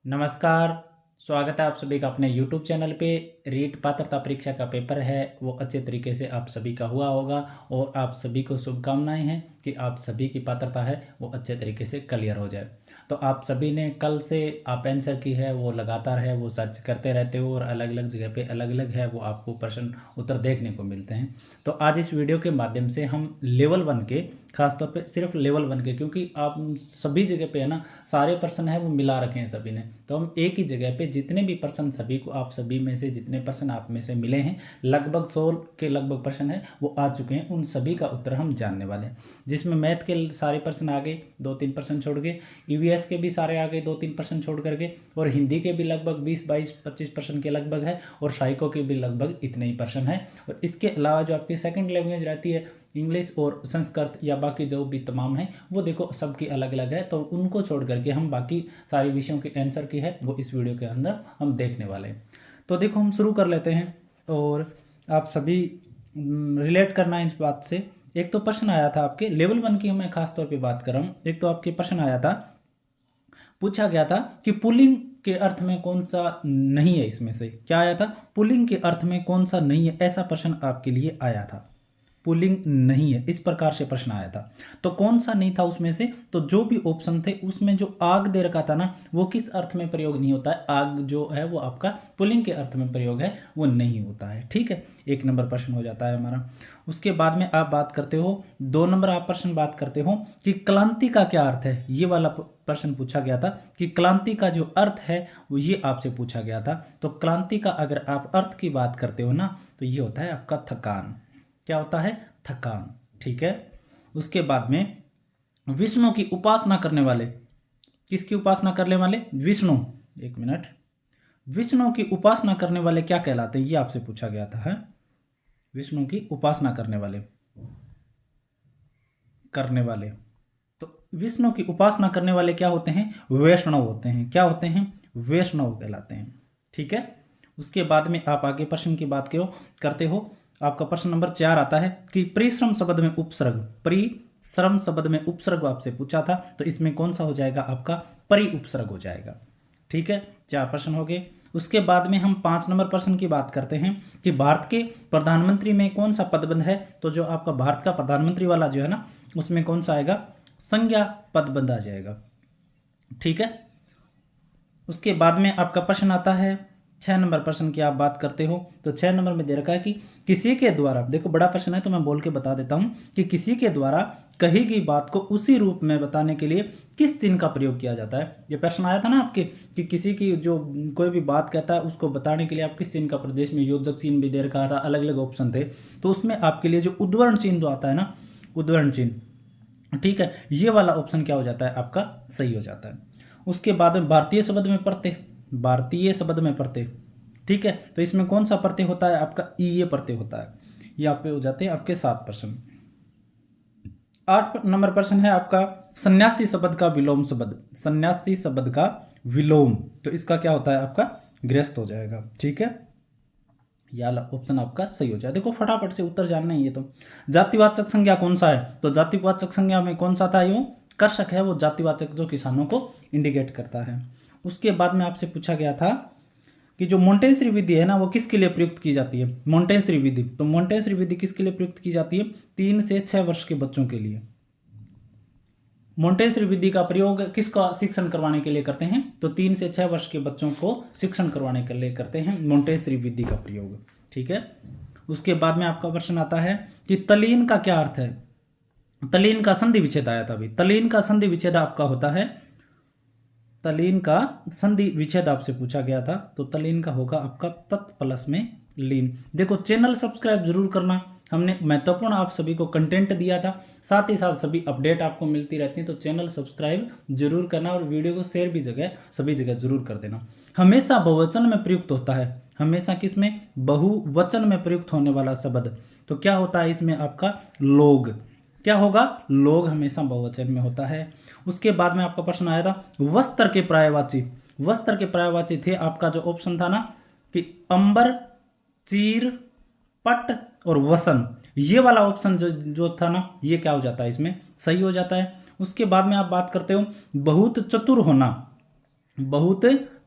नमस्कार। स्वागत है आप सभी का अपने YouTube चैनल पे। रीट पात्रता परीक्षा का पेपर है वो अच्छे तरीके से आप सभी का हुआ होगा और आप सभी को शुभकामनाएं हैं कि आप सभी की पात्रता है वो अच्छे तरीके से क्लियर हो जाए। तो आप सभी ने कल से आप आंसर की है वो लगातार है वो सर्च करते रहते हो और अलग अलग जगह पे अलग अलग है वो आपको प्रश्न उत्तर देखने को मिलते हैं। तो आज इस वीडियो के माध्यम से हम लेवल 1 के खासतौर पे सिर्फ लेवल 1 के, क्योंकि आप सभी जगह पे है ना सारे प्रश्न है वो मिला रखे हैं सभी ने, तो हम एक ही जगह पे जितने भी प्रश्न सभी को आप सभी में से जितने प्रश्न आप में से मिले हैं लगभग 100 के लगभग प्रश्न है वो आ चुके हैं, उन सभी का उत्तर हम जानने वाले हैं। जिसमें मैथ के सारे प्रश्न आ गए 2-3 प्रश्न छोड़ के, ईवीएस के भी सारे आ गए 2-3 प्रश्न छोड़ करके, और हिंदी के भी लगभग 20-22-25 प्रश्न के लगभग है, और साइको के भी लगभग इतने ही प्रश्न है। और इसके अलावा जो आपकी सेकंड लैंग्वेज रहती है इंग्लिश और संस्कृत या बाकी जो भी तमाम है वो देखो सबकी अलग अलग है, तो उनको छोड़ करके हम बाकी सारे विषयों के आंसर की है वो इस वीडियो के अंदर हम देखने वाले हैं। तो देखो हम शुरू कर लेते हैं और आप सभी रिलेट करना है इस बात से। एक तो प्रश्न आया था आपके लेवल 1 की मैं खास तौर पे बात कर रहा हूँ। एक तो आपके प्रश्न आया था, पूछा गया था कि पुल्लिंग के अर्थ में कौन सा नहीं है, इसमें से क्या आया था, पुल्लिंग के अर्थ में कौन सा नहीं है, ऐसा प्रश्न आपके लिए आया था। पुल्लिंग नहीं है इस प्रकार से प्रश्न आया था, तो कौन सा नहीं था उसमें से, तो जो भी ऑप्शन थे उसमें जो आग दे रखा था ना वो किस अर्थ में प्रयोग नहीं होता है, आग जो है वो आपका पुल्लिंग के अर्थ में प्रयोग है वो नहीं होता है। ठीक है, 1 नंबर प्रश्न हो जाता है हमारा। उसके बाद में आप बात करते हो 2 नंबर आप प्रश्न बात करते हो कि क्लांति का क्या अर्थ है, ये वाला प्रश्न पूछा गया था कि क्लांति का जो अर्थ है वो ये आपसे पूछा गया था। तो क्लांति का अगर आप अर्थ की बात करते हो ना तो ये होता है आपका थकान। क्या होता है, थकान। ठीक है, उसके बाद में विष्णु की उपासना करने वाले, किसकी उपासना करने वाले, विष्णु, 1 मिनट, विष्णु की उपासना करने वाले क्या कहलाते हैं, ये आपसे पूछा गया था है? विष्णु की उपासना करने वाले तो विष्णु की उपासना करने वाले क्या होते हैं, वैष्णव होते हैं। क्या होते हैं, वैष्णव कहलाते हैं। ठीक है, उसके बाद में आप आगे प्रश्न की बात करते हो। आपका प्रश्न नंबर 4 आता है कि परिश्रम शब्द में उपसर्ग, परिश्रम शब्द में उपसर्ग आपसे पूछा था, तो इसमें कौन सा हो जाएगा आपका, परि उपसर्ग हो जाएगा। ठीक है, 4 प्रश्न हो गए। उसके बाद में हम 5 नंबर प्रश्न की बात करते हैं कि भारत के प्रधानमंत्री में कौन सा पदबंध है, तो जो आपका भारत का प्रधानमंत्री वाला जो है ना उसमें कौन सा आएगा, संज्ञा पदबंध आ जाएगा। ठीक है, उसके बाद में आपका प्रश्न आता है 6 नंबर प्रश्न की आप बात करते हो, तो 6 नंबर में दे रखा है कि किसी के द्वारा, देखो बड़ा प्रश्न है तो मैं बोल के बता देता हूं कि किसी के द्वारा कही गई बात को उसी रूप में बताने के लिए किस चिन्ह का प्रयोग किया जाता है। ये प्रश्न आया था ना आपके कि किसी की जो कोई भी बात कहता है उसको बताने के लिए आप किस चिन्ह का, प्रदेश में योजक चिन्ह भी दे रखा था, अलग अलग ऑप्शन थे, तो उसमें आपके लिए जो उद्धरण चिन्ह जो आता है ना, उद्धरण चिन्ह, ठीक है, ये वाला ऑप्शन क्या हो जाता है आपका, सही हो जाता है। उसके बाद में भारतीय शब्द में प्रत्यय, भारतीय शब्द में प्रत्यय, ठीक है, तो इसमें कौन सा प्रत्यय होता है आपका, ईय प्रत्यय होता है। ये आप पे हो जाते हैं आपके 7 प्रश्न। 8 नंबर प्रश्न है आपका सन्यासी शब्द का विलोम शब्द, सन्यासी शब्द का विलोम, तो इसका क्या होता है आपका, गृहस्थ हो जाएगा। ठीक है, यह ऑप्शन आपका सही हो जाए। देखो फटाफट से उत्तर जानना ही है। तो जातिवाचक संज्ञा कौन सा है, तो जातिवाचक संज्ञा में कौन सा था, वो कर्षक है, वो जातिवाचक जो किसानों को इंडिकेट करता है। उसके बाद में आपसे पूछा गया था कि जो मोंटेसरी विधि है ना वो किसके लिए प्रयुक्त की जाती है, मोंटेसरी विधि, तो मोंटेसरी विधि किसके लिए प्रयुक्त की जाती है, 3 से 6 वर्ष के बच्चों के लिए। मोंटेसरी विधि का प्रयोग किसका शिक्षण करवाने के लिए करते हैं, तो 3 से 6 वर्ष के बच्चों को शिक्षण करवाने के लिए करते हैं मोंटेसरी विधि का प्रयोग। ठीक है, उसके बाद में आपका प्रश्न आता है कि तलीन का क्या अर्थ है, तलीन का संधि विच्छेद आया था अभी, तलीन का संधि विच्छेद आपका होता है, तलीन का संधि विच्छेद आपसे पूछा गया था, तो तलीन का होगा आपका तत् प्लस में लीन। देखो चैनल सब्सक्राइब जरूर करना, हमने महत्वपूर्ण आप सभी को कंटेंट दिया था, साथ ही साथ सभी अपडेट आपको मिलती रहती है, तो चैनल सब्सक्राइब जरूर करना और वीडियो को शेयर भी सभी जगह जरूर कर देना। हमेशा बहुवचन में प्रयुक्त होता है, हमेशा किसमें, बहुवचन में प्रयुक्त होने वाला शब्द, तो क्या होता है इसमें आपका, लोग, क्या होगा, लोग हमेशा बहुवचन में होता है। उसके बाद में आपका प्रश्न आया था वस्त्र के पर्यायवाची, वस्त्र के पर्यायवाची थे आपका जो ऑप्शन था ना कि अंबर, चीर, पट और वसन, ये वाला ऑप्शन जो था ना ये क्या हो जाता है इसमें, सही हो जाता है। उसके बाद में आप बात करते हो बहुत चतुर होना, बहुत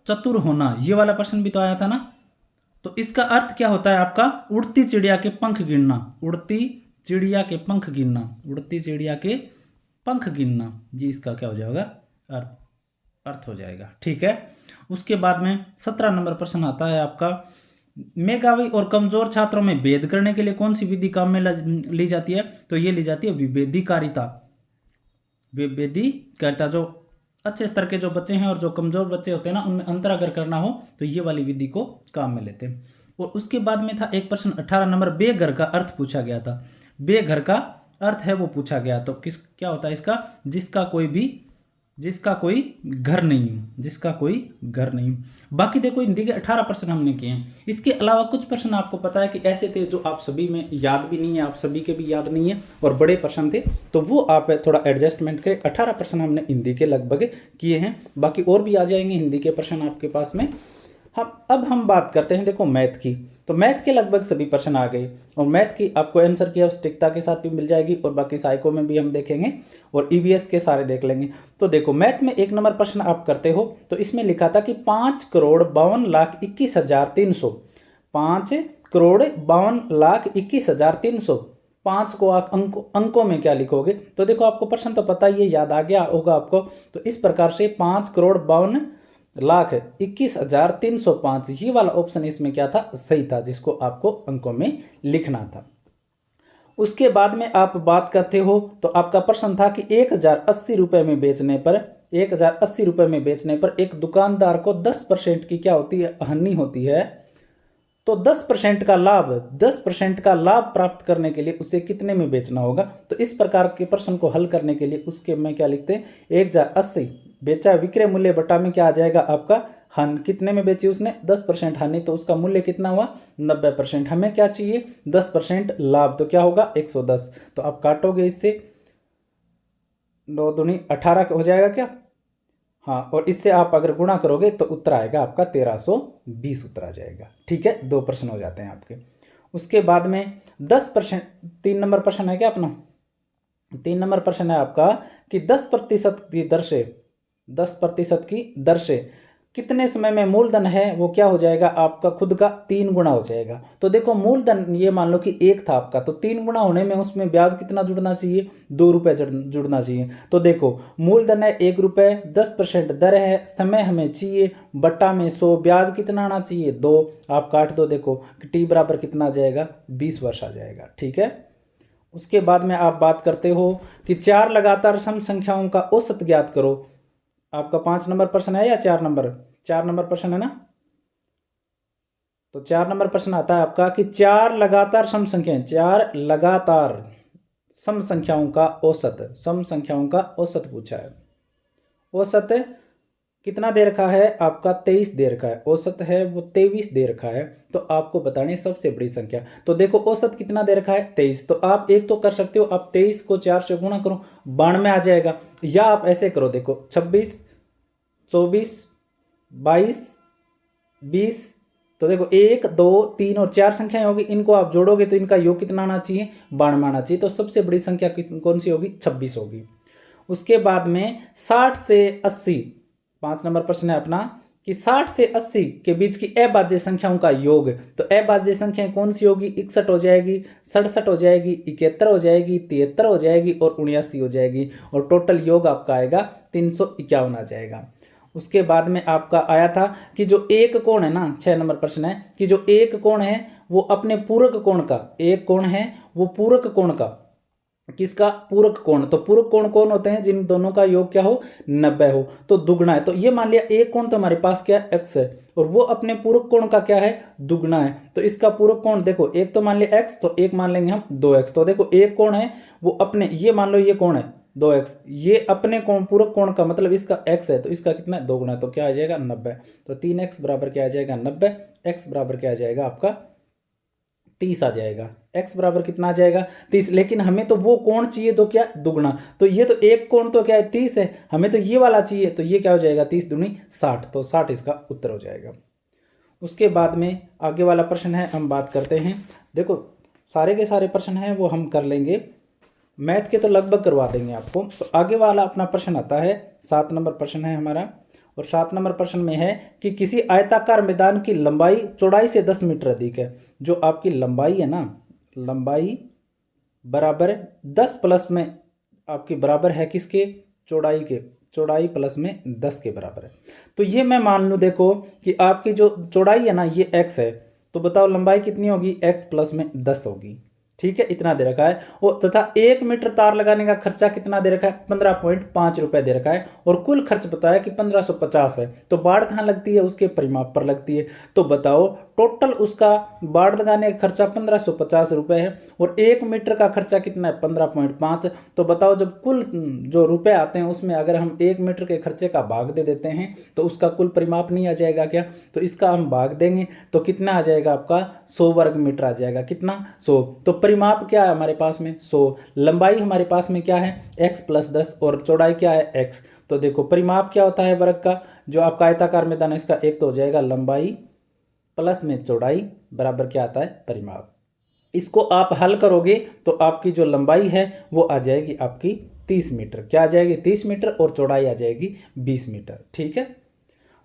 चतुर होना, ये वाला प्रश्न भी तो आया था ना। तो इसका अर्थ क्या होता है आपका, उड़ती चिड़िया के पंख गिनना, उड़ती चिड़िया के पंख गिनना, उड़ती चिड़िया के पंख गिनना, जी इसका क्या हो जाएगा अर्थ हो जाएगा। ठीक है। उसके बाद में 17 नंबर प्रश्न आता है आपका, मेधावी और कमजोर छात्रों में भेद करने के लिए कौन सी विधि काम में ली जाती है, तो ये ली जाती है विभेदीकारिता। विभेदीकारिता, जो अच्छे स्तर के जो बच्चे हैं और जो कमजोर बच्चे होते हैं ना, उनमें अंतर अगर करना हो तो ये वाली विधि को काम में लेते हैं। और उसके बाद में था एक प्रश्न 18 नंबर, बेघर का अर्थ पूछा गया था। बेघर का अर्थ है वो पूछा गया, तो क्या होता है इसका, जिसका कोई घर नहीं, जिसका कोई घर नहीं। बाकी देखो हिंदी के 18 प्रश्न हमने किए हैं। इसके अलावा कुछ प्रश्न आपको पता है कि ऐसे थे जो आप सभी में याद भी नहीं है, आप सभी के भी याद नहीं है और बड़े प्रश्न थे, तो वो आप थोड़ा एडजस्टमेंट करें। 18 प्रश्न हमने हिंदी के लगभग किए हैं, बाकी और भी आ जाएंगे हिंदी के प्रश्न आपके पास में। अब हम बात करते हैं देखो मैथ की। तो मैथ के लगभग सभी प्रश्न आ गए और मैथ की आपको आंसर की सटीकता के साथ भी मिल जाएगी और बाकी साइको में भी हम देखेंगे और ईवीएस के सारे देख लेंगे। तो देखो मैथ में 1 नंबर प्रश्न आप करते हो, तो इसमें लिखा था कि 5,52,21,300, 5,52,21,300, 5 को आप अंकों में क्या लिखोगे। तो देखो आपको प्रश्न तो पता ही है, याद आ गया होगा आपको। तो इस प्रकार से 5,52,21,305, ये वाला ऑप्शन इसमें क्या था, सही था, जिसको आपको अंकों में लिखना था। उसके बाद में आप बात करते हो तो आपका प्रश्न था कि 1,080 रुपये में बेचने पर, 1,080 रुपये में बेचने पर एक दुकानदार को 10% की क्या होती है, हानि होती है। तो 10% का लाभ, 10% का लाभ प्राप्त करने के लिए उसे कितने में बेचना होगा। तो इस प्रकार के प्रश्न को हल करने के लिए उसके में क्या लिखते हैं, 1,080 बेचा विक्रय मूल्य बटा में क्या आ जाएगा आपका हानि, कितने में बेची उसने, 10% हानि, तो उसका मूल्य कितना हुआ 90%। हमें क्या चाहिए 10% लाभ, तो क्या होगा 110। तो आप काटोगे इससे, 9 दूनी 18 हो जाएगा क्या, हाँ, और इससे आप अगर गुणा करोगे तो उत्तर आएगा आपका 1320 उत्तर आ जाएगा। ठीक है, 2 प्रश्न हो जाते हैं आपके। उसके बाद में 10%, 3 नंबर प्रश्न है क्या अपना, 3 नंबर प्रश्न है आपका कि 10% की दर से, 10% की दर से कितने समय में मूलधन है वो क्या हो जाएगा आपका खुद का 3 गुना हो जाएगा। तो देखो मूलधन ये मान लो कि 1 था आपका, तो 3 गुना होने में उसमें ब्याज कितना जुड़ना चाहिए, 2 रुपये जुड़ना चाहिए। तो देखो मूलधन है 1 रुपये, 10% दर है, समय हमें चाहिए, बट्टा में 100, ब्याज कितना आना चाहिए 2, आप काट दो, देखो टी बराबर कितना आ जाएगा 20 वर्ष आ जाएगा। ठीक है। उसके बाद में आप बात करते हो कि 4 लगातार सम संख्याओं का औसत ज्ञात करो। आपका 5 नंबर प्रश्न है या 4 नंबर, 4 नंबर प्रश्न है ना। तो 4 नंबर प्रश्न आता है आपका कि 4 लगातार सम संख्याएं, 4 लगातार सम संख्याओं का औसत, सम संख्याओं का औसत पूछा है। औसत कितना दे रखा है आपका 23 दे रखा है, औसत है वो 23 दे रखा है। तो आपको बतानी सबसे बड़ी संख्या। तो देखो औसत कितना दे रखा है 23, तो आप एक तो कर सकते हो, आप 23 को 4 से गुणा करो, 92 आ जाएगा। या आप ऐसे करो, देखो 26, 24, 22, 20, तो देखो 1, 2, 3 और 4 संख्याएं होगी, इनको आप जोड़ोगे तो इनका योग कितना आना चाहिए 92 आना चाहिए। तो सबसे बड़ी संख्या कौन सी होगी 26 होगी। उसके बाद में 60 से 80, 5 नंबर प्रश्न है अपना कि 60 से 80 के बीच की अभाज्य संख्याओं का योग। तो अभाज्य संख्याएं कौन सी होगी, 61 हो जाएगी, 67 हो जाएगी, 71 हो जाएगी, 73 हो जाएगी और 79 हो जाएगी, और टोटल योग आपका आएगा 351 आ जाएगा। उसके बाद में आपका आया था कि जो एक कोण है ना, 6 नंबर प्रश्न है कि जो एक कोण है वो अपने पूरक कोण का, एक कोण है वो पूरक कोण का, किसका पूरक कोण। तो पूरक कोण कौन होते हैं, जिन दोनों का योग क्या हो 90 हो, तो दुगना है। तो ये मान लिया एक कोण तो हमारे पास क्या x है और वो अपने पूरक कोण का क्या है दुगना है। तो इसका पूरक कोण देखो, एक तो मान लिया x, तो एक मान लेंगे हम 2x। तो देखो एक कोण है वो अपने, ये मान लो ये कोण है 2x, ये अपने कोण पूरक कोण का मतलब इसका x है, तो इसका कितना है 2 गुना, तो क्या आ जाएगा 90। तो 3x बराबर क्या आ जाएगा 90, x बराबर क्या आ जाएगा आपका 30 आ जाएगा। x बराबर कितना आ जाएगा 30, लेकिन हमें तो वो कोण चाहिए तो क्या दुगना, तो ये तो एक कोण तो क्या है 30 है, हमें तो ये वाला चाहिए, तो ये क्या हो जाएगा 30 दूनी 60, तो 60 इसका उत्तर हो जाएगा। उसके बाद में आगे वाला प्रश्न है, हम बात करते हैं। देखो सारे के सारे प्रश्न हैं वो हम कर लेंगे, मैथ के तो लगभग करवा देंगे आपको। तो आगे वाला अपना प्रश्न आता है 7 नंबर प्रश्न है हमारा, और 7 नंबर प्रश्न में है कि किसी आयताकार मैदान की लंबाई चौड़ाई से 10 मीटर अधिक है। जो आपकी लंबाई है ना, लंबाई बराबर 10 प्लस में आपकी बराबर है किसके, चौड़ाई के, चौड़ाई प्लस में 10 के बराबर है। तो ये मैं मान लूँ देखो कि आपकी जो चौड़ाई है ना ये x है, तो बताओ लंबाई कितनी होगी, x प्लस में 10 होगी। ठीक है, इतना दे रखा है। और तथा 1 मीटर तार लगाने का खर्चा कितना दे रखा है, 15.5 रुपये दे रखा है। और कुल खर्च बताया कि 1550 है। तो बाड़ कहाँ लगती है, उसके परिमाप पर लगती है। तो बताओ टोटल उसका बाड़ लगाने का खर्चा 1550 रुपये है और 1 मीटर का खर्चा कितना है, 15.5। तो बताओ जब कुल जो रुपए आते हैं उसमें अगर हम 1 मीटर के खर्चे का भाग दे देते हैं तो उसका कुल परिमाप नहीं आ जाएगा क्या। तो इसका हम भाग देंगे तो कितना आ जाएगा आपका, 100 वर्ग मीटर आ जाएगा। कितना, 100। तो परिमाप क्या है हमारे पास में, 100। लंबाई हमारे पास में क्या है, x प्लस 10 और चौड़ाई क्या है, x। तो देखो परिमाप क्या होता है वर्ग का, जो आपका आयताकार मैदान है इसका एक तो हो जाएगा लंबाई प्लस में चौड़ाई बराबर क्या आता है, परिमाप। इसको आप हल करोगे तो आपकी जो लंबाई है वो आ जाएगी आपकी 30 मीटर। क्या आ जाएगी, 30 मीटर और चौड़ाई आ जाएगी 20 मीटर। ठीक है।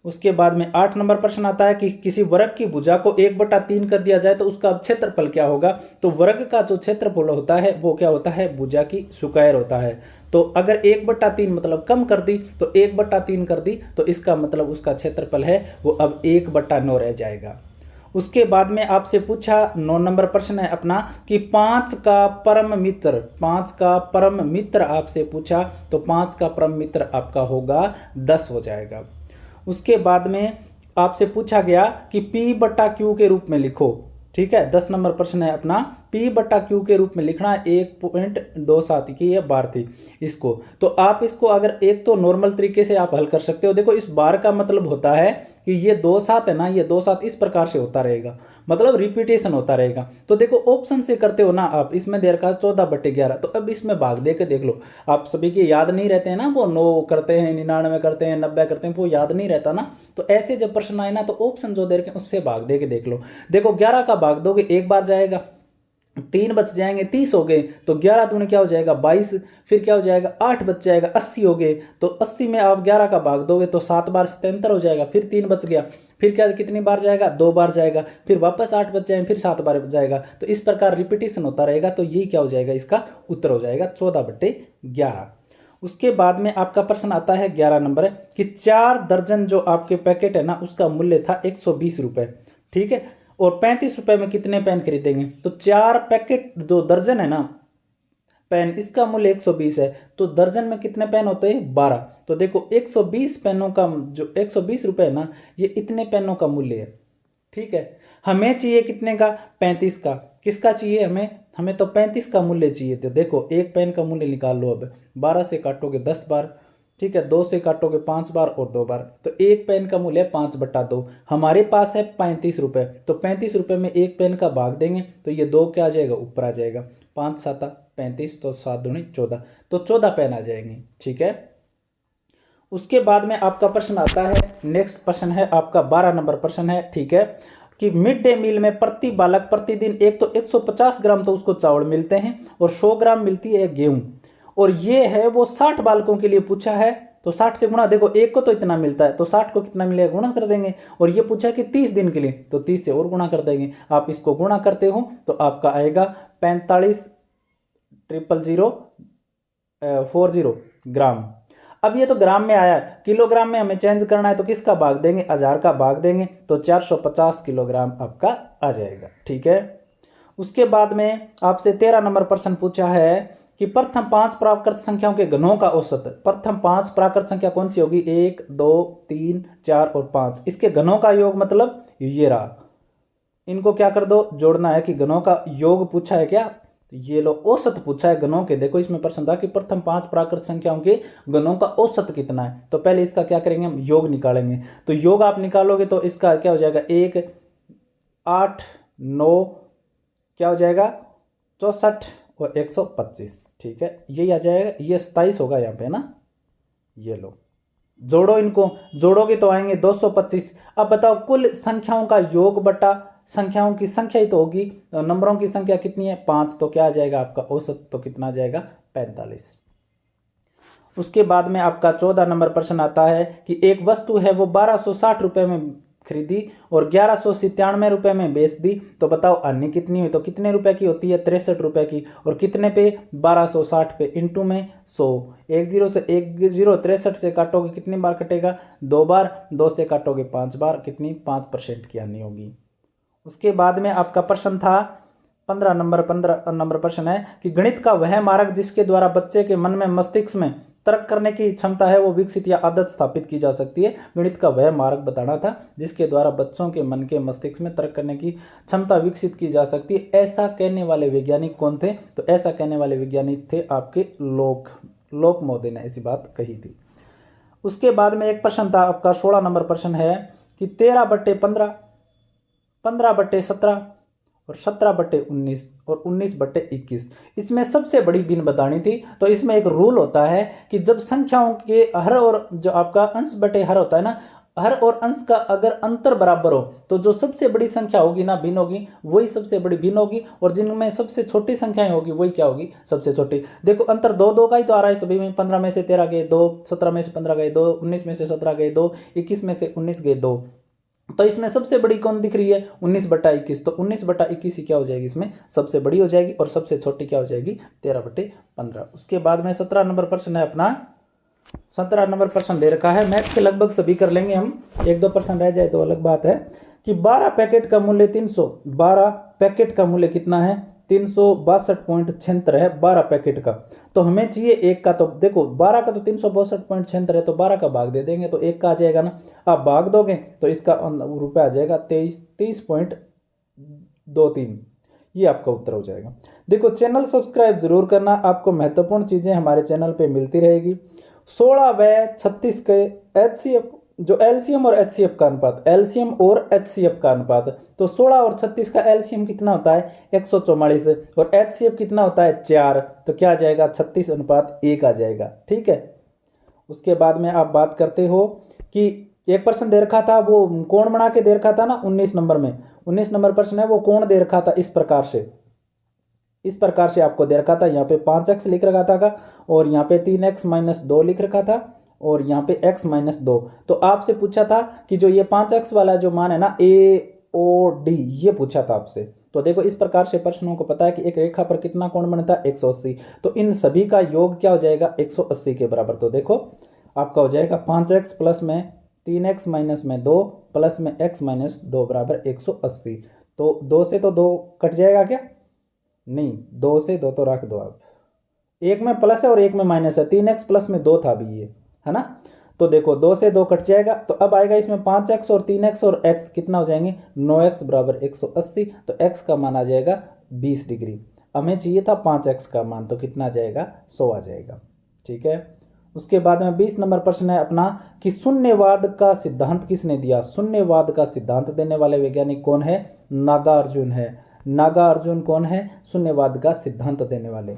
उसके बाद में 8 नंबर प्रश्न आता है कि किसी वर्ग की भुजा को 1/3 कर दिया जाए तो उसका क्षेत्रफल क्या होगा। तो वर्ग का जो क्षेत्रफल होता है वो क्या होता है, भुजा की स्क्वायर होता है। तो अगर 1/3 मतलब कम कर दी तो 1/3 कर दी तो इसका मतलब उसका क्षेत्रफल है वो अब 1/9 रह जाएगा। उसके बाद में आपसे पूछा 9 नंबर प्रश्न है अपना कि 5 का परम मित्र, 5 का परम मित्र आपसे पूछा तो 5 का परम मित्र आपका होगा 10 हो जाएगा। उसके बाद में आपसे पूछा गया कि P/Q के रूप में लिखो। ठीक है, 10 नंबर प्रश्न है अपना, P/Q के रूप में लिखना 1.27 की यह बार थी इसको। तो आप इसको अगर एक तो नॉर्मल तरीके से आप हल कर सकते हो। देखो इस बार का मतलब होता है कि ये 2/7 है ना, ये 2/7 इस प्रकार से होता रहेगा, मतलब रिपीटेशन होता रहेगा। तो देखो ऑप्शन से करते हो ना आप, इसमें दे रखा है 14/11। तो अब इसमें भाग दे के देख लो। आप सभी के याद नहीं रहते हैं ना, वो 9 करते हैं, 99 करते हैं, 90 करते हैं, वो याद नहीं रहता ना। तो ऐसे जब प्रश्न आए ना तो ऑप्शन जो दे रखे उससे भाग दे के देख लो। देखो 11 का भाग दोगे एक बार जाएगा, 3 बच जाएंगे, 30 हो गए। तो 11 दूनी क्या हो जाएगा, 22। फिर क्या हो जाएगा, 8 बच जाएगा, 80 हो गए। तो 80 में आप 11 का भाग दोगे तो 7 बार 77 हो जाएगा। फिर 3 बच गया, फिर क्या कितनी बार जाएगा, 2 बार जाएगा। फिर वापस 8 बच जाए, फिर 7 बार जाएगा। तो इस प्रकार रिपीटेशन होता रहेगा। तो यही क्या हो जाएगा, इसका उत्तर हो जाएगा 14/11। उसके बाद में आपका प्रश्न आता है 11 नंबर कि 4 दर्जन जो आपके पैकेट है ना उसका मूल्य था 120 रुपये। ठीक है, और 35 रुपए में कितने पेन खरीदेंगे। तो 4 पैकेट जो दर्जन है ना पेन, इसका मूल्य 120 है। तो दर्जन में कितने पेन होते हैं, 12। तो देखो 120 पेनों का जो 120 रुपए है ना, ये इतने पेनों का मूल्य है। ठीक है, हमें चाहिए कितने का, 35 का। किसका चाहिए हमें तो 35 का मूल्य चाहिए। तो देखो एक पेन का मूल्य निकाल लो। अब 12 से काटोगे 10 बार, ठीक है, 2 से काटोगे 5 बार और 2 बार। तो एक पेन का मूल्य 5/2। हमारे पास है 35 रुपये। तो 35 रुपये में एक पेन का भाग देंगे तो ये 2 क्या आ जाएगा, ऊपर आ जाएगा। 5 7 35, तो 7 दूनी 14। तो 14 पेन आ जाएंगे। ठीक है। उसके बाद में आपका प्रश्न आता है, नेक्स्ट प्रश्न है आपका 12 नंबर प्रश्न है। ठीक है, कि मिड डे मील में प्रति बालक प्रतिदिन एक तो 150 ग्राम तो उसको चावल मिलते हैं और 100 ग्राम मिलती है गेहूं। और ये है वो 60 बालकों के लिए पूछा है। तो 60 से गुणा, देखो एक को तो इतना मिलता है तो 60 को कितना मिलेगा, गुणा कर देंगे। और ये पूछा कि 30 दिन के लिए, तो 30 से और गुणा कर देंगे। आप इसको गुणा करते हो तो आपका आएगा 45,000,040 ग्राम। अब ये तो ग्राम में आया, किलोग्राम में हमें चेंज करना है तो किसका भाग देंगे, 1000 का भाग देंगे। तो 450 किलोग्राम आपका आ जाएगा। ठीक है। उसके बाद में आपसे 13 नंबर प्रश्न पूछा है कि प्रथम 5 प्राकृत संख्याओं के घनों का औसत। प्रथम 5 प्राकृत संख्या कौन सी होगी, 1 2 3 4 और 5। इसके घनों का योग मतलब ये रहा। इनको क्या कर दो, जोड़ना है कि घनों का योग पूछा है क्या, तो ये लो औसत पूछा है घनों के। देखो इसमें प्रश्न था कि प्रथम 5 प्राकृत संख्याओं के घनों का औसत कितना है। तो पहले इसका क्या करेंगे, हम योग निकालेंगे। तो योग आप निकालोगे तो इसका क्या हो जाएगा, 1 8 9 क्या हो जाएगा 64 और 125। ठीक है, यही आ जाएगा। ये 27 होगा यहाँ पे ना। ये लो जोड़ो, इनको जोड़ोगे तो आएंगे 225। अब बताओ कुल संख्याओं का योग बटा संख्याओं की संख्या ही तो होगी। तो नंबरों की संख्या कितनी है, 5। तो क्या आ जाएगा आपका औसत, तो कितना आ जाएगा 45। उसके बाद में आपका 14 नंबर प्रश्न आता है कि एक वस्तु है वो 1260 रुपये में खरीदी और 1197 रुपये में बेच दी, तो बताओ अन्य कितनी हुई। तो कितने रुपए की होती है, 63 रुपये की। और कितने पे, 1260 पे, इंटू में 100। 10 से 10 63 से काटोगे कितनी बार कटेगा, 2 बार। 2 से काटोगे 5 बार, कितनी, 5% की हानि होगी। उसके बाद में आपका प्रश्न था 15 नंबर प्रश्न है कि गणित का वह मार्ग जिसके द्वारा बच्चे के मन में मस्तिष्क में तर्क करने की क्षमता है वो विकसित या आदत स्थापित की जा सकती है। गणित का वह मार्ग बताना था जिसके द्वारा बच्चों के मन के मस्तिष्क में तर्क करने की क्षमता विकसित की जा सकती है। ऐसा कहने वाले वैज्ञानिक कौन थे, तो ऐसा कहने वाले वैज्ञानिक थे आपके लोक महोदय ने ऐसी बात कही थी। उसके बाद में एक प्रश्न था आपका 16 नंबर प्रश्न है कि 13/15, 15/17 और 17/19 और 19/21, इसमें सबसे बड़ी भिन्न बतानी थी। तो इसमें एक रूल होता है कि जब संख्याओं के हर और जो आपका अंश बटे हर होता है ना, हर और अंश का अगर अंतर बराबर हो तो जो सबसे बड़ी संख्या होगी ना भिन्न होगी, वही सबसे बड़ी भिन्न होगी, और जिनमें सबसे छोटी संख्याएं होगी वही क्या होगी, सबसे छोटी। देखो अंतर 2-2 का ही तो आ रहा है सभी में, 15 में से 13 गए 2, 17 में से 15 गए 2, 19 में से 17 गए 2, 21 में से 19 गए 2। तो इसमें सबसे बड़ी कौन दिख रही है, 19/21। तो 19/21 ही क्या हो जाएगी, इसमें सबसे बड़ी हो जाएगी, और सबसे छोटी क्या हो जाएगी, 13/15। उसके बाद में 17 नंबर प्रश्न है अपना, 17 नंबर प्रश्न दे रखा है, मैथ के लगभग सभी कर लेंगे हम, 1-2 प्रश्न रह जाए तो अलग बात है। कि 12 पैकेट का मूल्य 300, 12 पैकेट का मूल्य कितना है, 362.76 है 12 पैकेट का। तो हमें चाहिए एक का, तो देखो 12 का तो 362.76 है, तो 12 का भाग दे देंगे तो एक का आ जाएगा ना। आप भाग दोगे तो इसका रुपये आ जाएगा 30.23। ये आपका उत्तर हो जाएगा। देखो चैनल सब्सक्राइब जरूर करना, आपको महत्वपूर्ण चीजें हमारे चैनल पे मिलती रहेगी। 16 व 36 के एचसीएफ, जो एलसीएम और एचसीएफ का अनुपात, एलसीएम और एचसीएफ का अनुपात, तो 16 और 36 का एलसीएम कितना होता है, 144, और एचसीएफ कितना होता है 4, तो क्या आ जाएगा 36:1 आ जाएगा। ठीक है। उसके बाद में आप बात करते हो कि एक प्रश्न दे रखा था, वो कोण बना के दे रखा था ना 19 नंबर में, 19 नंबर प्रश्न है, वो कोण दे रखा था इस प्रकार से आपको दे रखा था। यहाँ पे 5x लिख रखा था, और यहाँ पे 3x-2 लिख रखा था, और यहाँ पे x-2। तो आपसे पूछा था कि जो ये 5x वाला जो मान है ना, AOD, ये पूछा था आपसे। तो देखो इस प्रकार से प्रश्नों को पता है कि एक रेखा पर कितना कोण बनता है, 180। तो इन सभी का योग क्या हो जाएगा, 180 के बराबर। तो देखो आपका हो जाएगा 5x प्लस में 3x-2 प्लस में x-2 बराबर 180। तो 2 से तो 2 कट जाएगा क्या, नहीं, 2 से 2 तो रख दो आप, एक में प्लस है और एक में माइनस है, 3x प्लस में 2 था भी ये, है ना। तो देखो 2 से 2 कट जाएगा, तो अब आएगा इसमें 5x और 3x और x कितना हो जाएंगे, 9x बराबर 180। तो x का मान आ जाएगा 20 डिग्री। हमें चाहिए था 5x का मान, तो कितना आ जाएगा, 100 आ जाएगा। ठीक है। उसके बाद में 20 नंबर प्रश्न है अपना कि शून्यवाद का सिद्धांत किसने दिया। शून्यवाद का सिद्धांत देने वाले वैज्ञानिक कौन है, नागार्जुन है। नागार्जुन कौन है, शून्यवाद का सिद्धांत देने वाले।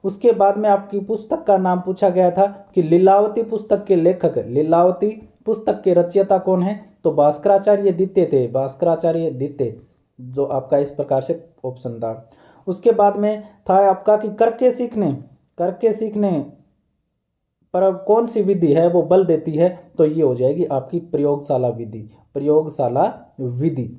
उसके बाद में आपकी पुस्तक का नाम पूछा गया था कि लीलावती पुस्तक के लेखक, लीलावती पुस्तक के रचयिता कौन है, तो भास्कराचार्य द्वितीय थे, भास्कराचार्य द्वितीय, जो आपका इस प्रकार से ऑप्शन था। उसके बाद में था आपका कि करके सीखने पर अब कौन सी विधि है वो बल देती है, तो ये हो जाएगी आपकी प्रयोगशाला विधि।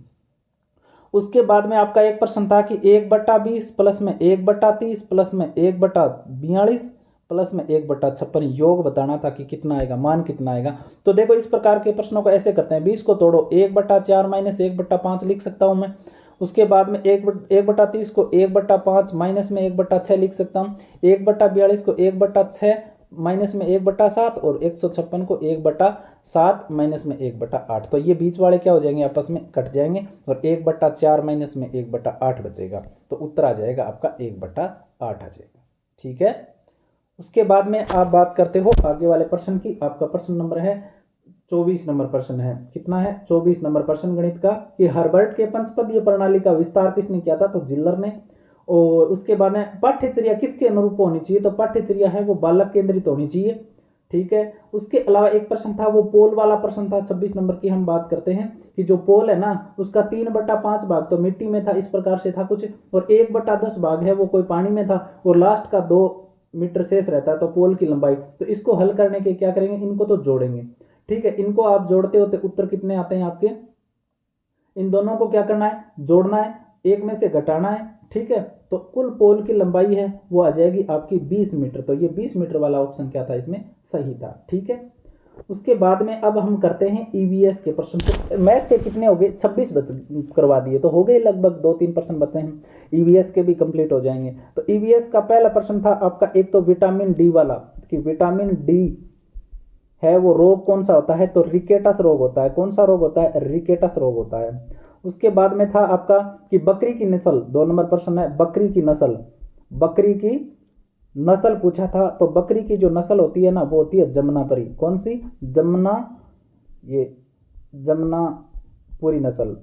उसके बाद में आपका एक प्रश्न था कि 1/20 प्लस में 1/30 प्लस में 1/42 प्लस में 1/56 योग बताना था कि कितना आएगा, मान कितना आएगा। तो देखो इस प्रकार के प्रश्नों को ऐसे करते हैं, 20 को तोड़ो, 1/4 माइनस 1/5 लिख सकता हूं मैं। उसके बाद में 1/30 को 1/5 माइनस में 1/6 लिख सकता हूँ, 1/42 को 1/6 माइनस में 1/7 और 156 को 1/7 माइनस में 1/8। तो ये बीच वाले क्या हो जाएंगे, आपस में कट जाएंगे, और 1/4 माइनस में 1/8 बचेगा। तो उत्तर आ जाएगा आपका 1/8 आ जाएगा। ठीक है। उसके बाद में आप बात करते हो आगे वाले प्रश्न की। आपका प्रश्न नंबर है 24 नंबर प्रश्न है, कितना है, 24 नंबर प्रश्न गणित का, कि हर्बर्ट के पंचपदीय प्रणाली का विस्तार किसने किया था, तो जिल्लर ने। और उसके बाद में पाठ्यचर्या किसके अनुरूप होनी चाहिए, तो पाठ्यचर्या है वो बालक केंद्रित होनी चाहिए। ठीक है। उसके अलावा एक प्रश्न था, वो पोल वाला प्रश्न था, 26 नंबर की हम बात करते हैं कि जो पोल है ना, उसका 3/5 भाग तो मिट्टी में था, इस प्रकार से था कुछ, और 1/10 भाग है वो कोई पानी में था, और लास्ट का 2 मीटर शेष रहता है, तो पोल की लंबाई। तो इसको हल करने के क्या करेंगे, इनको तो जोड़ेंगे, ठीक है। इनको आप जोड़ते होते उत्तर कितने आते हैं आपके, इन दोनों को क्या करना है, जोड़ना है, एक में से घटाना है, ठीक है। तो कुल पोल की लंबाई है वो आ जाएगी आपकी 20 मीटर। तो ये 20 मीटर वाला ऑप्शन क्या था, इसमें सही था, ठीक है। उसके बाद में अब हम करते हैं ईवीएस के प्रश्न। तो मैथ के कितने हो गए, 26 करवा दिए, तो हो गए लगभग 2-3 प्रश्न बचे हैं, ईवीएस के भी कंप्लीट हो जाएंगे। तो ईवीएस का पहला प्रश्न था आपका, एक तो विटामिन डी वाला, कि विटामिन डी है वो रोग कौन सा होता है, तो रिकेटस रोग होता है। कौन सा रोग होता है, रिकेटस रोग होता है। उसके बाद में था आपका कि बकरी की नस्ल, 2 नंबर प्रश्न है, बकरी की नस्ल, बकरी की नस्ल पूछा था। तो बकरी की जो नस्ल होती है ना वो होती है जमुनापरी। कौन सी, जमुना, ये जमुनापुरी नस्ल,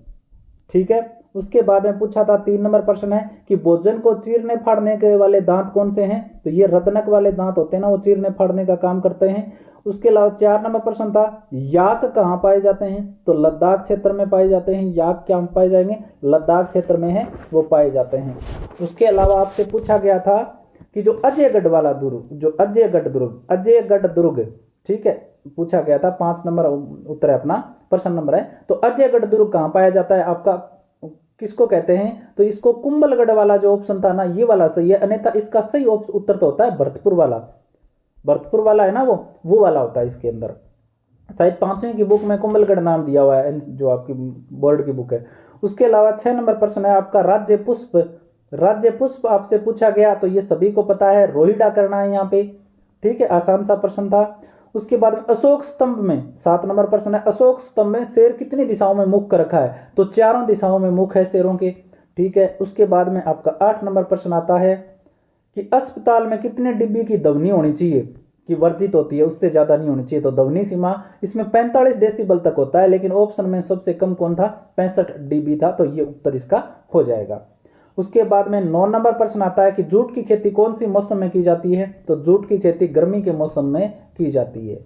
ठीक है। उसके बाद में पूछा था 3 नंबर प्रश्न है कि भोजन को चीरने फाड़ने के वाले दांत कौन से हैं, तो ये रत्नक वाले दांत होते हैं ना, वो चीरने फाड़ने का काम करते हैं। उसके अलावा 4 नंबर प्रश्न था याक कहाँ पाए जाते हैं, तो लद्दाख क्षेत्र में पाए जाते हैं। याक क्या पाए जाएंगे, लद्दाख क्षेत्र में है वो पाए जाते हैं। उसके अलावा आपसे पूछा गया था कि जो अजयगढ़ वाला दुर्ग, जो अजयगढ़ दुर्ग, ठीक है, पूछा गया था, 5 नंबर उत्तर है अपना, प्रश्न नंबर है। तो अजयगढ़ दुर्ग कहाँ पाया जाता है आपका, किसको कहते हैं, तो इसको कुंभलगढ़ वाला जो ऑप्शन था ना ये वाला सही है, अन्यथा इसका सही उत्तर तो होता है भरतपुर वाला। भरतपुर वाला है ना वो वाला होता है इसके अंदर। शायद 5वीं की बुक में कुंभलगढ़ नाम दिया हुआ है, जो आपकी बोर्ड की बुक है। उसके अलावा 6 नंबर प्रश्न है आपका राज्य पुष्प। राज्य पुष्प आपसे पूछा गया, तो ये सभी को पता है, रोहिड़ा करना है यहाँ पे, ठीक है, आसान सा प्रश्न था। उसके बाद में अशोक स्तंभ में 7 नंबर प्रश्न है, अशोक स्तंभ में शेर कितनी दिशाओं में मुख कर रखा है, तो चारों दिशाओं में मुख है शेरों के, ठीक है। उसके बाद में आपका 8 नंबर प्रश्न आता है कि अस्पताल में कितने डिब्बी की ध्वनि होनी चाहिए, कि वर्जित होती है, उससे ज्यादा नहीं होनी चाहिए। तो ध्वनि सीमा इसमें 45 डेसिबल तक होता है, लेकिन ऑप्शन में सबसे कम कौन था, 65 डीबी था, तो ये उत्तर इसका हो जाएगा। उसके बाद में 9 नंबर प्रश्न आता है कि जूट की खेती कौन सी मौसम में की जाती है, तो जूट की खेती गर्मी के मौसम में की जाती है।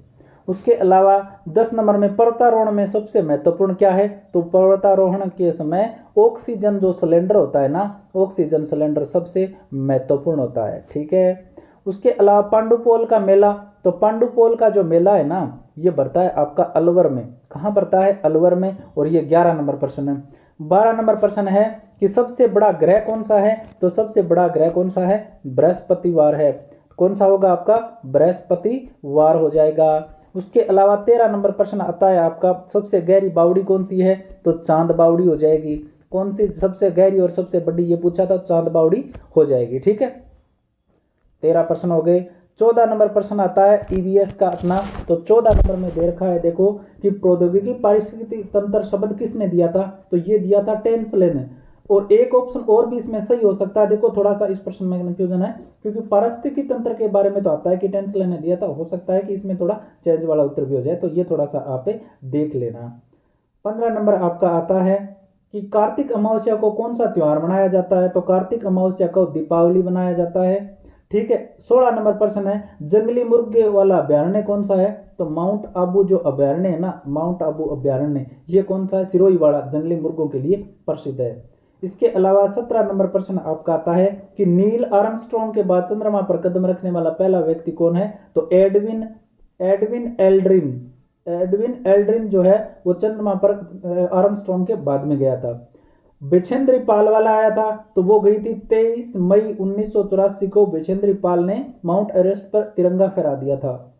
उसके अलावा 10 नंबर में पर्वतारोहण में सबसे महत्वपूर्ण क्या है, तो पर्वतारोहण के समय ऑक्सीजन जो सिलेंडर होता है ना, ऑक्सीजन सिलेंडर सबसे महत्वपूर्ण होता है, ठीक है। उसके अलावा पांडुपोल का मेला, तो पांडुपोल का जो मेला है ना ये बढ़ता है आपका अलवर में। कहाँ बढ़ता है, अलवर में, और ये 11 नंबर प्रश्न है। 12 नंबर प्रश्न है कि सबसे बड़ा ग्रह कौन सा है, तो सबसे बड़ा ग्रह कौन सा है, बृहस्पतिवार है। कौन सा होगा आपका, बृहस्पतिवार हो जाएगा। उसके अलावा 13 नंबर प्रश्न आता है आपका सबसे गहरी बावड़ी कौन सी है, तो चांद बावड़ी हो जाएगी। कौन सी सबसे गहरी और सबसे बड़ी, ये पूछा था, चांद बावड़ी हो जाएगी, ठीक है। 13 प्रश्न हो गए। 14 नंबर प्रश्न आता है ईवीएस का अपना, तो 14 नंबर में दे रखा है देखो कि प्रौद्योगिकी पारिस्थितिकी तंत्र शब्द किसने दिया था, तो ये दिया था टेंसले ने। और एक ऑप्शन और भी इसमें सही हो सकता है, देखो थोड़ा सा इस प्रश्न में कंफ्यूजन है, क्योंकि पारिस्थितिकी तंत्र के बारे में तो आता है कि टेंसले ने दिया था, हो सकता है कि इसमें थोड़ा चेंज वाला उत्तर भी हो जाए, तो ये थोड़ा सा आप देख लेना। 15 नंबर आपका आता है कि कार्तिक अमावस्या को कौन सा त्योहार मनाया जाता है, तो कार्तिक अमावस्या को दीपावली मनाया जाता है, ठीक है। 16 नंबर प्रश्न है जंगली मुर्गे वाला अभ्यारण्य कौन सा है, तो माउंट आबू जो अभ्यारण्य है ना, माउंट आबू अभ्यारण्य, ये कौन सा है, सिरोही जंगली मुर्गों के लिए प्रसिद्ध है। इसके अलावा 17 नंबर प्रश्न आपका आता है कि नील आर्मस्ट्रॉन्ग के बाद चंद्रमा पर कदम रखने वाला पहला व्यक्ति कौन है, तो एडविन एल्ड्रिन जो है वो चंद्रमा पर आर्मस्ट्रॉन्ग के बाद में गया था। बिछेंद्री पाल वाला आया था, तो वो गई थी 23 मई 1984 को, बिछेंद्री पाल ने माउंट एवरेस्ट पर तिरंगा फहरा दिया था।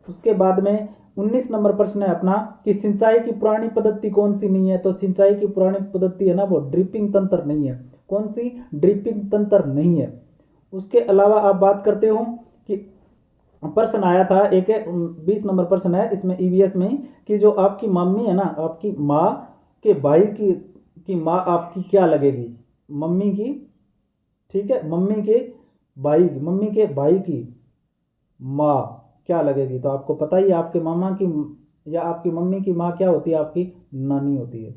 उसके बाद में 19 नंबर प्रश्न है अपना कि सिंचाई की पुरानी पद्धति कौन सी नहीं है, तो सिंचाई की पुरानी पद्धति है ना वो ड्रिपिंग तंत्र नहीं है। कौन सी, ड्रिपिंग तंत्र नहीं है। उसके अलावा आप बात करते हो कि प्रश्न आया था एक 20 नंबर प्रश्न है इसमें ईवीएस में कि जो आपकी मम्मी है ना, आपकी माँ के भाई की माँ आपकी क्या लगेगी, मम्मी की, ठीक है, मम्मी के भाई की माँ क्या लगेगी, तो आपको पता ही है आपके मामा की या आपकी मम्मी की माँ क्या होती है, आपकी नानी होती है,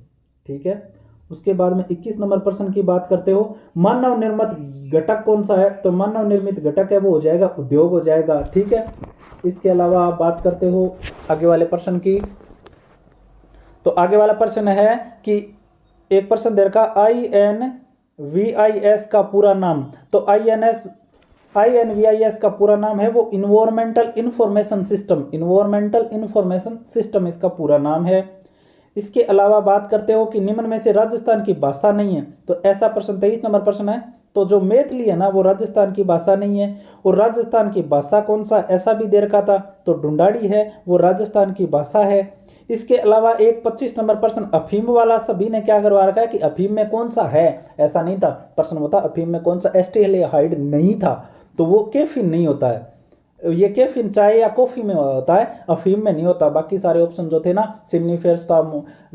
ठीक है। उसके बाद में 21 नंबर प्रश्न की बात करते हो, मानव निर्मित घटक कौन सा है, तो मानव निर्मित घटक है वो हो जाएगा उद्योग हो जाएगा, ठीक है। इसके अलावा आप बात करते हो आगे वाले प्रश्न की, तो आगे वाला प्रश्न है कि एक प्रश्न दे रखा INVIS का पूरा नाम, तो INVIS का पूरा नाम है वो environmental information system, environmental information system इसका पूरा नाम है। इसके अलावा बात करते हो कि निम्न में से राजस्थान की भाषा नहीं है, तो ऐसा प्रश्न 23 नंबर प्रश्न है, तो जो मैथिली है ना वो राजस्थान की भाषा नहीं है। और राजस्थान की भाषा कौन सा, ऐसा भी दे रखा था, तो ढूंढाड़ी है वो राजस्थान की भाषा है। इसके अलावा एक 25 नंबर प्रश्न अफीम वाला, सभी ने क्या करवा रखा है कि अफीम में कौन सा है, ऐसा नहीं था प्रश्न होता अफीम में कौन सा एस्टेल्डिहाइड नहीं था, तो वो कैफीन नहीं होता है। ये कैफीन चाय या कॉफी में होता है, अफीम में नहीं होता। बाकी सारे ऑप्शन जो थे ना, सिम्निफेरस था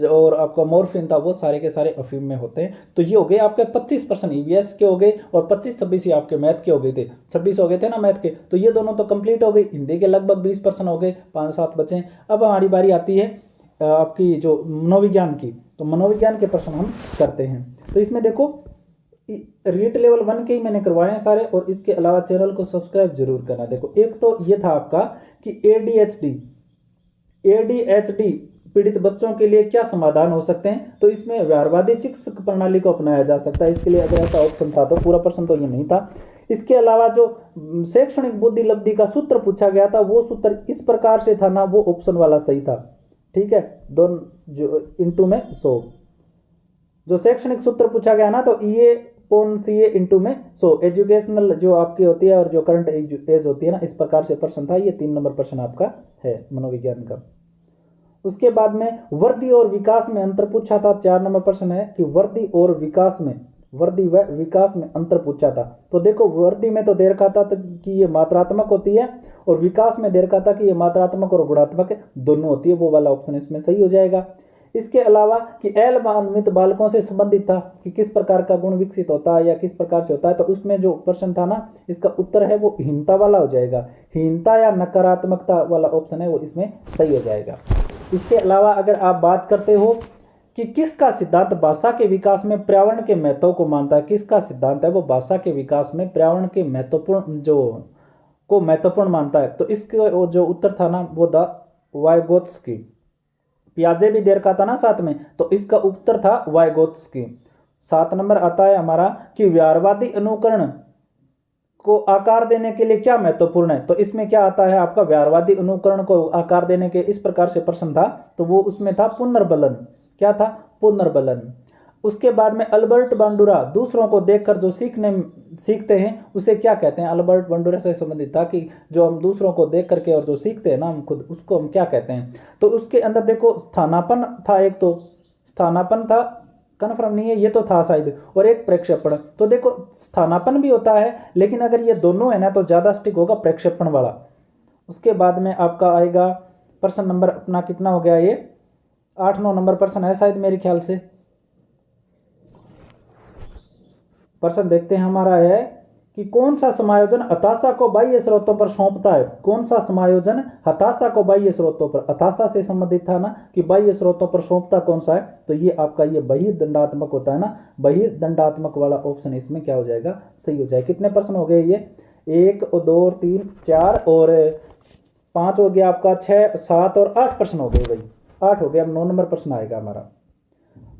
और आपका मॉर्फिन था, वो सारे के सारे अफीम में होते हैं। तो ये हो गए आपके 25% ईवीएस के हो गए, और 25-26 आपके मैथ के हो गए थे, 26 हो गए थे ना मैथ के, तो ये दोनों तो कंप्लीट हो गए। हिंदी के लगभग 20% हो गए, 5-7 बचे। अब हमारी बारी आती है आपकी जो मनोविज्ञान की, तो मनोविज्ञान के प्रश्न हम करते हैं। तो इसमें देखो रीट लेवल 1 के ही मैंने करवाए हैं सारे, और इसके अलावा चैनल को सब्सक्राइब जरूर करना। देखो एक तो ये था आपका कि एडीएचडी पीड़ित बच्चों के लिए क्या समाधान हो सकते हैं, तो इसमें व्यवहारवादी चिकित्सक प्रणाली को अपनाया जा सकता है। इसके लिए अगर ऐसा ऑप्शन था तो पूरा प्रश्न तो ये नहीं था। इसके अलावा जो शैक्षणिक बुद्धि लब्धि का सूत्र पूछा गया था, वो सूत्र इस प्रकार से था ना, वो ऑप्शन वाला सही था। ठीक है, दोनों जो इंटू में 100 जो शैक्षणिक सूत्र पूछा गया ना, तो ये पॉन सी ए इंटू में 100 एजुकेशनल जो आपकी होती है और जो करंट एज होती है ना, इस प्रकार से प्रश्न था। ये 3 नंबर प्रश्न आपका है मनोविज्ञान का। उसके बाद में वर्दी और विकास में अंतर पूछा था, 4 नंबर प्रश्न है कि वर्दी और विकास में, वर्दी व विकास में अंतर पूछा था। तो देखो वर्दी में तो दे रखा था कि ये मात्रात्मक होती है, और विकास में दे रखा था कि ये मात्रात्मक और गुणात्मक दोनों होती है। वो वाला ऑप्शन इसमें सही हो जाएगा। इसके अलावा कि एलमान्वित बालकों से संबंधित था कि किस प्रकार का गुण विकसित होता है या किस प्रकार से होता है, तो उसमें जो प्रश्न था ना, इसका उत्तर है वो हीनता वाला हो जाएगा। हीनता या नकारात्मकता वाला ऑप्शन है वो इसमें सही हो जाएगा। इसके अलावा अगर आप बात करते हो कि किसका सिद्धांत भाषा के विकास में पर्यावरण के महत्व को मानता है, किसका सिद्धांत है वो भाषा के विकास में पर्यावरण के महत्वपूर्ण जो को महत्वपूर्ण मानता है, तो इसके जो उत्तर था ना वो द वाइगोत्स्की। पियाजे भी दे रखा था ना साथ में, तो इसका उत्तर था वाइगोत्स्की। 7 नंबर आता है हमारा कि व्यवहारवादी अनुकरण को आकार देने के लिए क्या महत्वपूर्ण है, तो इसमें क्या आता है आपका व्यवहारवादी अनुकरण को आकार देने के इस प्रकार से प्रश्न था, तो वो उसमें था पुनर्बलन। क्या था? पुनर्बलन। उसके बाद में अल्बर्ट बांडुरा दूसरों को देखकर जो सीखते हैं उसे क्या कहते हैं? अल्बर्ट बांडुरा से संबंधित था कि जो हम दूसरों को देख करके और जो सीखते हैं ना हम खुद, उसको हम क्या कहते हैं? तो उसके अंदर देखो स्थानापन्न था, एक तो स्थानापन्न था, कन्फर्म नहीं है, ये तो था शायद, और एक प्रक्षेपण। तो देखो स्थानापन्न भी होता है, लेकिन अगर ये दोनों है ना तो ज़्यादा स्टिक होगा प्रक्षेपण वाला। उसके बाद में आपका आएगा प्रश्न नंबर अपना कितना हो गया, ये 8-9 नंबर प्रश्न है शायद मेरे ख्याल से। प्रश्न देखते हैं हमारा है कि कौन सा समायोजन हताशा को बाह्य स्रोतों पर सौंपता है? कौन सा समायोजन हताशा को बाह्य स्रोतों पर, हताशा से संबंधित था ना कि बाह्य स्रोतों पर सौंपता कौन सा है, तो ये आपका ये बहिर्दंडात्मक होता है ना, बहिर्दंडात्मक वाला ऑप्शन इसमें क्या हो जाएगा? सही हो जाएगा। कितने प्रश्न हो गए ये? 1 और 2 और 3 4 और 5 हो गया आपका, 6 7 और 8 प्रश्न हो गए भाई, 8 हो गए। अब 9 नंबर प्रश्न आएगा हमारा।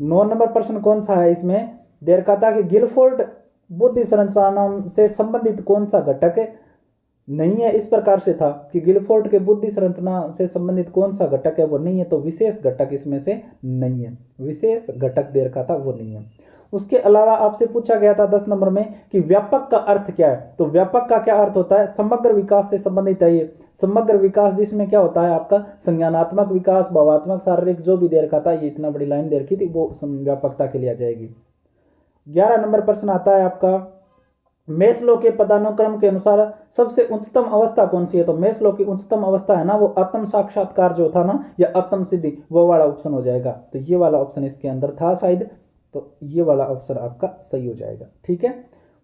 9 नंबर प्रश्न कौन सा है? इसमें देर का था कि गिलफोर्ड बुद्धि संरचना से संबंधित कौन सा घटक नहीं है? इस प्रकार से था कि गिलफोर्ड के बुद्धि संरचना से संबंधित कौन सा घटक है वो नहीं है, तो विशेष घटक इसमें से नहीं है, विशेष घटक देर का था वो नहीं है। उसके अलावा आपसे पूछा गया था 10 नंबर में कि व्यापक का अर्थ क्या है, तो व्यापक का क्या अर्थ होता है? समग्र विकास से संबंधित है ये। समग्र विकास जिसमें क्या होता है आपका संज्ञानात्मक विकास, भावात्मक, शारीरिक, जो भी दे रखा था, ये इतना बड़ी लाइन दे रखी थी, वो व्यापकता के लिए आ जाएगी। 11 नंबर प्रश्न आता है आपका मेस्लो के पदानुक्रम के अनुसार सबसे उच्चतम अवस्था कौन सी है? तो मेस्लो की उच्चतम अवस्था है ना वो आत्म साक्षात्कार जो था ना, या आत्म सिद्धि, वो वाला ऑप्शन हो जाएगा। तो ये वाला ऑप्शन इसके अंदर था शायद, तो ये वाला ऑप्शन आपका सही हो जाएगा। ठीक है।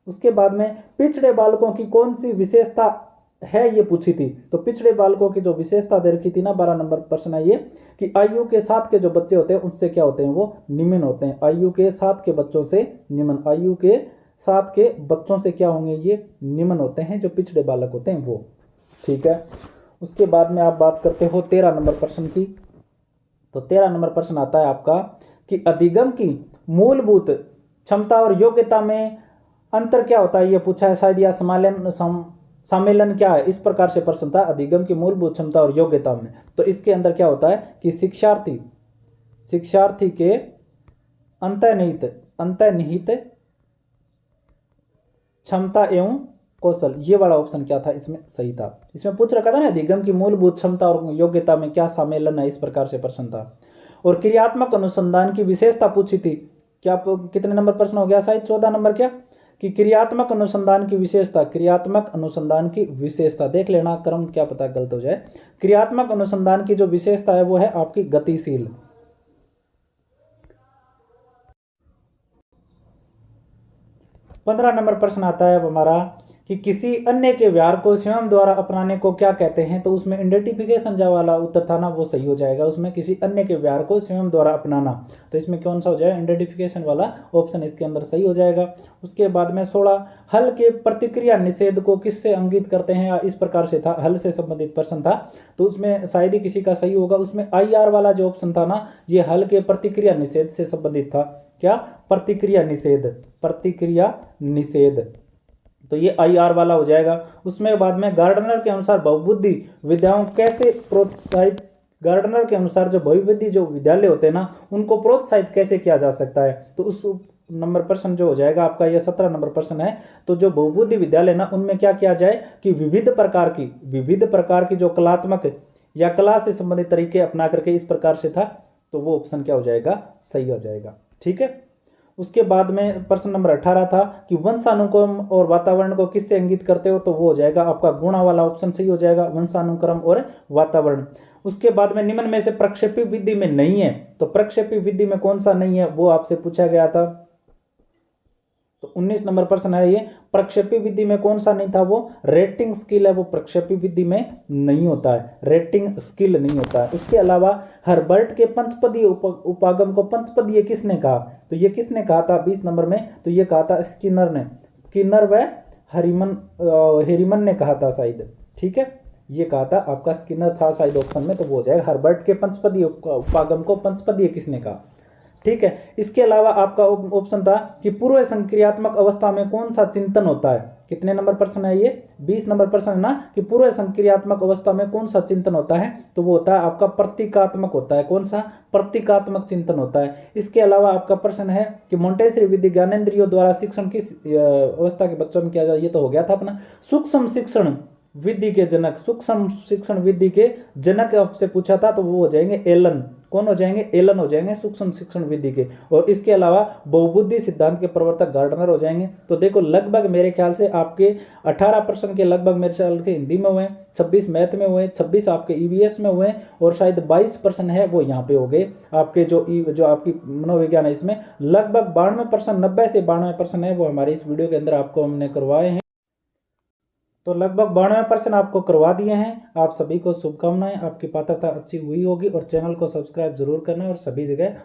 उसके बाद में पिछड़े बालकों की कौन सी विशेषता है ये पूछी थी, तो पिछड़े बालकों की जो विशेषता दे रखी थी ना, 12 नंबर प्रश्न है ये कि आयु के 7 के जो बच्चे होते हैं उससे क्या होते हैं? वो निम्न होते हैं। आयु के 7 के बच्चों से निम्न, आयु के 7 के बच्चों से क्या होंगे? ये निम्न होते हैं, जो पिछड़े बालक होते हैं वो। ठीक है। उसके बाद में आप बात करते हो 13 नंबर प्रश्न की, तो 13 नंबर प्रश्न आता है आपका कि अधिगम की मूलभूत क्षमता और योग्यता में अंतर क्या होता है ये पूछा है शायद, या सम्मेलन क्या है, इस प्रकार से प्रश्न था अधिगम की मूलभूत क्षमता और योग्यता में। तो इसके अंदर क्या होता है कि शिक्षार्थी के अंतर्निहित क्षमता एवं कौशल, ये वाला ऑप्शन क्या था इसमें सही था। इसमें पूछ रखा था ना अधिगम की मूलभूत क्षमता और योग्यता में क्या सम्मेलन है, इस प्रकार से प्रश्न था। और क्रियात्मक अनुसंधान की विशेषता पूछी थी, क्या कितने नंबर प्रश्न हो गया, शायद 14 नंबर, क्या कि क्रियात्मक अनुसंधान की विशेषता देख लेना, क्रम क्या पता गलत हो जाए। क्रियात्मक अनुसंधान की जो विशेषता है वो है आपकी गतिशील। 15 नंबर प्रश्न आता है अब हमारा कि किसी अन्य के व्यवहार को स्वयं द्वारा अपनाने को क्या कहते हैं। तो उसमें आइडेंटिफिकेशन जो वाला उत्तर था ना वो सही हो जाएगा, उसमें किसी अन्य के व्यवहार को स्वयं द्वारा अपनाना, तो इसमें कौन सा हो जाएगा, आइडेंटिफिकेशन वाला ऑप्शन इसके अंदर सही हो जाएगा। उसके बाद में 16 हल के प्रतिक्रिया निषेध को किससे अंकित करते हैं, इस प्रकार से था, हल से संबंधित प्रश्न था, तो उसमें शायद ही किसी का सही होगा। उसमें IR वाला जो ऑप्शन था ना ये हल के प्रतिक्रिया निषेध से संबंधित था, क्या, प्रतिक्रिया निषेध, तो ये IR वाला हो जाएगा। उसमें बाद में गार्डनर के अनुसार बहुबुद्धि विद्याओं कैसे प्रोत्साहित, गार्डनर के अनुसार जो बहुबुद्धि जो विद्यालय होते हैं ना उनको प्रोत्साहित कैसे किया जा सकता है, तो उस नंबर प्रश्न जो हो जाएगा आपका ये 17 नंबर प्रश्न है। तो जो बहुबुद्धि विद्यालय ना उनमें क्या किया जाए कि विविध प्रकार की जो कलात्मक या कला से संबंधित तरीके अपना करके, इस प्रकार से था, तो वो ऑप्शन क्या हो जाएगा, सही हो जाएगा। ठीक है। उसके बाद में प्रश्न नंबर 18 था कि वंशानुक्रम और वातावरण को किससे इंगित करते हो, तो वो हो जाएगा आपका गुणा वाला ऑप्शन सही हो जाएगा, वंशानुक्रम और वातावरण। उसके बाद में निम्न में से प्रक्षेपी विधि में नहीं है, तो प्रक्षेपी विधि में कौन सा नहीं है वो आपसे पूछा गया था। तो 19 नंबर प्रश्न है ये, प्रक्षेपी विधि में कौन सा नहीं था, वो रेटिंग स्किल है, वो प्रक्षेपी विधि में नहीं होता है, रेटिंग स्किल नहीं होता है। उसके अलावा हर्बर्ट के पंचपदीय उपागम को पंचपदीय किसने कहा, तो ये किसने कहा था 20 नंबर में, तो ये कहा था स्किनर ने, स्किनर व हेरिमन ने कहा था शायद। ठीक है, ये कहा था आपका स्किनर था शायद ऑप्शन में, तो वो हो जाएगा हर्बर्ट के पंचपदीय उपागम को पंचपदीय किसने कहा। ठीक है। इसके अलावा आपका ऑप्शन था कि पूर्व संक्रियात्मक अवस्था में कौन सा चिंतन होता है, कितने नंबर प्रश्न है ये, 20 नंबर प्रश्न है ना, कि पूर्व संक्रियात्मक अवस्था में कौन सा चिंतन होता है, तो वो होता है आपका प्रतीकात्मक होता है, कौन सा, प्रतीकात्मक चिंतन होता है। इसके अलावा आपका प्रश्न है कि मोंटेसरी विधि ज्ञानेंद्रियों द्वारा शिक्षण किस अवस्था के बच्चों में किया जाए, ये तो हो गया था अपना। सूक्ष्म शिक्षण विधि के जनक, सूक्ष्म शिक्षण विधि के जनक आपसे पूछा था, तो वो हो जाएंगे एलन, कौन हो जाएंगे, एलन हो जाएंगे सूक्ष्म शिक्षण विधि के। और इसके अलावा बहुबुद्धि सिद्धांत के प्रवर्तक गार्डनर हो जाएंगे। तो देखो लगभग मेरे ख्याल से आपके 18 प्रश्न के लगभग मेरे ख्याल के हिंदी में हुए, 26 मैथ में हुए, 26 आपके EVS में हुए, और शायद 22 प्रश्न है वो यहाँ पे हो गए आपके जो आपकी मनोविज्ञान है, इसमें लगभग 92%, 90 से 92 प्रश्न है वो हमारे इस वीडियो के अंदर आपको हमने करवाए हैं। तो लगभग 92% आपको करवा दिए हैं। आप सभी को शुभकामनाएं, आपकी पात्रता अच्छी हुई होगी, और चैनल को सब्सक्राइब जरूर करना और सभी जगह